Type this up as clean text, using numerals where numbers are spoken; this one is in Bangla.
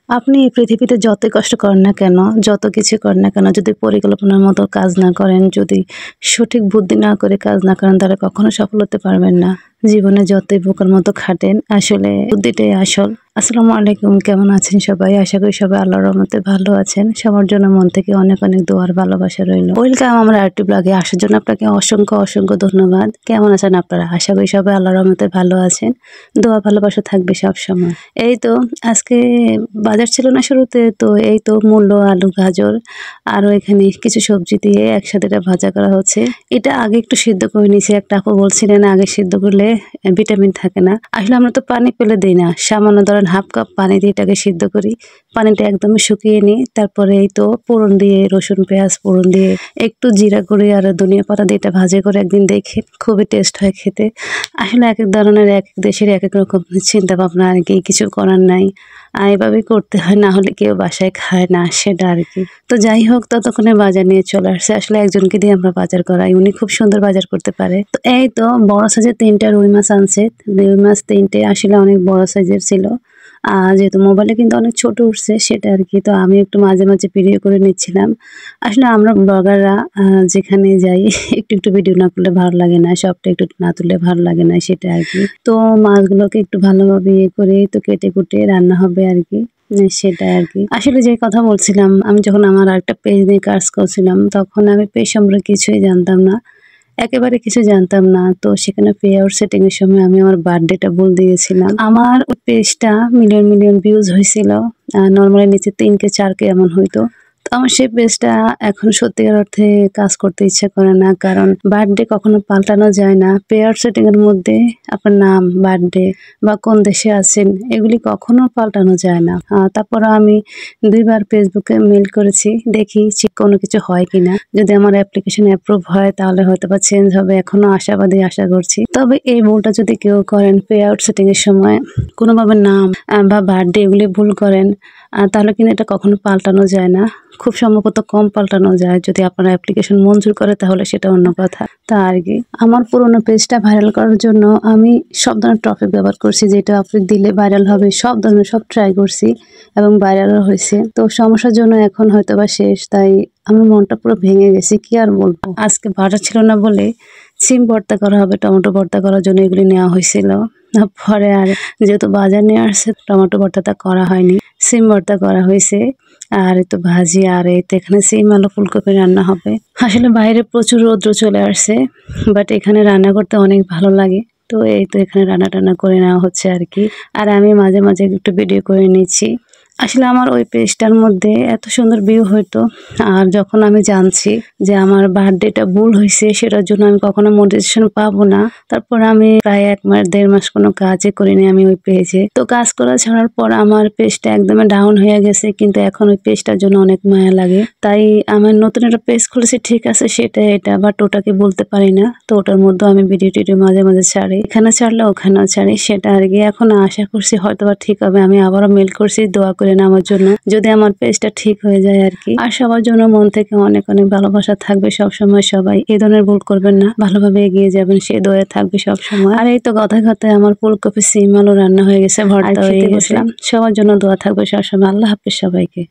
আপনি এই পৃথিবীতে যতই কষ্ট করেন না কেন, যত কিছু করেন না কেন, যদি পরিকল্পনার মতো কাজ না করেন, যদি সঠিক বুদ্ধি না করে কাজ না করেন, তাহলে কখনো সফল হতে পারবেন না। জীবনে যতই বোকার মতো খাটেন, আসলে বুদ্ধিটাই আসল। আসসালামু আলাইকুম, কেমন আছেন সবাই? আশা করি সবাই আল্লাহর রহমতে ভালো আছেন। সবার জন্য মন থেকে অনেক অনেক দোয়ার ভালোবাসা রইল। ওয়েলকাম আমার আরেকটি ব্লগে আসার জন্য আপনাকে অসংখ্য অসংখ্য ধন্যবাদ। কেমন আছেন আপনারা? আশা করি সবাই আল্লাহর রহমতে ভালো আছেন। দোয়া ভালোবাসা থাকবে সবসময়। এই তো আজকে বাজার ছিল না শুরুতে, তো এই তো মূলো, আলু, গাজর আরও এখানে কিছু সবজি দিয়ে একসাথে এটা ভাজা করা হচ্ছে। এটা আগে একটু সিদ্ধ করে নিয়েছি। একটা আপু বলছিলেন আগে সিদ্ধ করলে ভিটামিন থাকে না। আসলে আমরা তো পানি ফেলে দিই না, সামান্য ধরেন হাফ কাপ পানি দিয়ে এটাকে সিদ্ধ করি। পানিটা একদমই শুকিয়ে নিই, তারপরে এই তো ফোড়ন দিয়ে রসুন পেঁয়াজ ফোড়ন দিয়ে একটু জিরা করে আর ধনিয়া পাতা দিয়ে এটা ভাজা করে একদিন দেখে, খুবই টেস্ট হয় খেতে। আসলে এক এক ধরনের এক এক দেশের এক এক রকম চিন্তা ভাবনা আর কি, কিছু করার নাই। এভাবেই করতে হয়, না হলে কেউ বাসায় খায় না, সেটা আর কি। তো যাই হোক, ততক্ষণে বাজার নিয়ে চলে আসছে। আসলে একজনকে দিয়ে আমরা বাজার করাই, উনি খুব সুন্দর বাজার করতে পারে। তো এই তো বড় সাইজের 3টা রুই মাছ আনছে। রুই মাছ 3টে আসলে অনেক বড় সাইজের ছিল। যেহেতু মোবাইলে কিন্তু অনেক ছোট উঠছে, সেটা আর কি। তো আমি একটু মাঝে মাঝে ভিডিও করে নিচ্ছিলাম। আসলে আমরা ব্লগাররা যেখানে যাই একটু একটু ভিডিও না করলে ভালো লাগে না, সবটা একটু না তুললে ভালো লাগে না, সেটা আর কি। তো মাছগুলোকে একটু ভালোভাবে করে তো কেটে কুটে রান্না হবে আর কি। সেটাই আর কি। আসলে যে কথা বলছিলাম, আমি যখন আমার আরেকটা পেজ নিয়ে কাজ করছিলাম, তখন আমি পেজ সম্পর্কে কিছুই জানতাম না, একেবারে কিছু জানতাম না। তো সেখানে পে আউট সেটিং এর সময় আমি আমার বার্থডেটা ভুল দিয়েছিলাম। আমার ওই পেজটা মিলিয়ন মিলিয়ন ভিউজ হয়েছিল। নর্মালি নিচে 3K 4K এমন হইতো। তো আমার সেই পেজটা এখন সত্যিকার অর্থে কাজ করতে ইচ্ছা করে না, কারণ বার্থডে কখনো পাল্টানো যায় না। পে আউট সেটিং এর মধ্যে আপনার নাম, বার্থডে বা কোন দেশে আছেন, এগুলি কখনো পাল্টানো যায় না। তারপর আমি 2বার ফেসবুকে মেল করেছি, দেখি কোনো কিছু হয় কিনা। যদি আমার অ্যাপ্লিকেশন অ্যাপ্রুভ হয় তাহলে হয়তো বা চেঞ্জ হবে, এখনো আশাবাদী, আশা করছি। তবে এই ভুলটা যদি কেউ করেন, পে আউট সেটিং এর সময় কোনোভাবে নাম বা বার্থডে এগুলি ভুল করেন, তাহলে কিন্তু এটা কখনো পাল্টানো যায় না। খুব সম্ভবত কম পাল্টানো যায়, যদি আপনার অ্যাপ্লিকেশন মঞ্জুর করে তাহলে সেটা অন্য কথা। তা আর কি, আমার পুরোনো পেজটা ভাইরাল করার জন্য আমি সব ধরনের টপিক ব্যবহার করছি, যেটা আপনি দিলে ভাইরাল হবে, সব ধরনের সব ট্রাই করছি এবং ভাইরালও হয়েছে। তো সমস্যার জন্য এখন হয়তো বা শেষ, তাই আমার মনটা পুরো ভেঙে গেছে, কি আর বলবো। আজকে বাজার ছিল না বলে সিম ভর্তা করা হবে, টমেটো ভর্তা করার জন্য এগুলি নেওয়া হয়েছিল। পরে আর যেহেতু বাজার নিয়ে আসছে, টমেটো ভর্তাটা করা হয়নি, সিম ভর্তা করা হয়েছে। আর এই তো ভাজি, আর এই তো এখানে সিম আলু ফুলকপি রান্না হবে। আসলে বাইরে প্রচুর রৌদ্র চলে আসছে, বাট এখানে রান্না করতে অনেক ভালো লাগে। তো এই তো এখানে রান্না টান্না করে নেওয়া হচ্ছে আর কি। আর আমি মাঝে মাঝে একটু ভিডিও করে নিচ্ছি। আসলে আমার ওই পেজটার মধ্যে এত সুন্দর ভিউ হইতো, আর যখন আমি জানছি যে আমার বার্থডেটা ভুল হয়েছে, সেটার জন্য আমি কখনো মোটিভেশন পাবো না। তারপর আমি প্রায় 1 মাস 1.5 মাস কোনো কাজই করিনি আমি ওই পেজে। তো কাজ করা ছাড়ার পর আমার পেজটা একদমই ডাউন হয়ে গেছে, কিন্তু এখন ওই পেজটার জন্য অনেক মায়া লাগে। তাই আমার নতুন একটা পেজ খুলেছি, ঠিক আছে, সেটা এটা, বাট ওটাকে বলতে পারি না। তো ওটার মধ্যে আমি ভিডিও টিডিও মাঝে মাঝে ছাড়ি, এখানে ছাড়লে ওখানেও ছাড়ি, সেটা আর কি। এখন আশা করছি হয়তো বা ঠিক হবে। আমি আবারও মেল করছি, দোয়া করে আমার জন্য, যদি আমার পেজটা ঠিক হয়ে যায় আর কি। আর সবার জন্য মন থেকে অনেক অনেক ভালোবাসা থাকবে সবসময়। সবাই এই ধরনের ভুল করবেন না, ভালোভাবে এগিয়ে যাবেন, সে দোয়া থাকবে সবসময়। আর এই তো কথায় কথায় আমার ফুলকপি সিম আলু রান্না হয়ে গেছে, ভর্তা হয়ে গেছে। সবার জন্য দোয়া থাকবে সবসময়। আল্লাহ হাফেজ সবাইকে।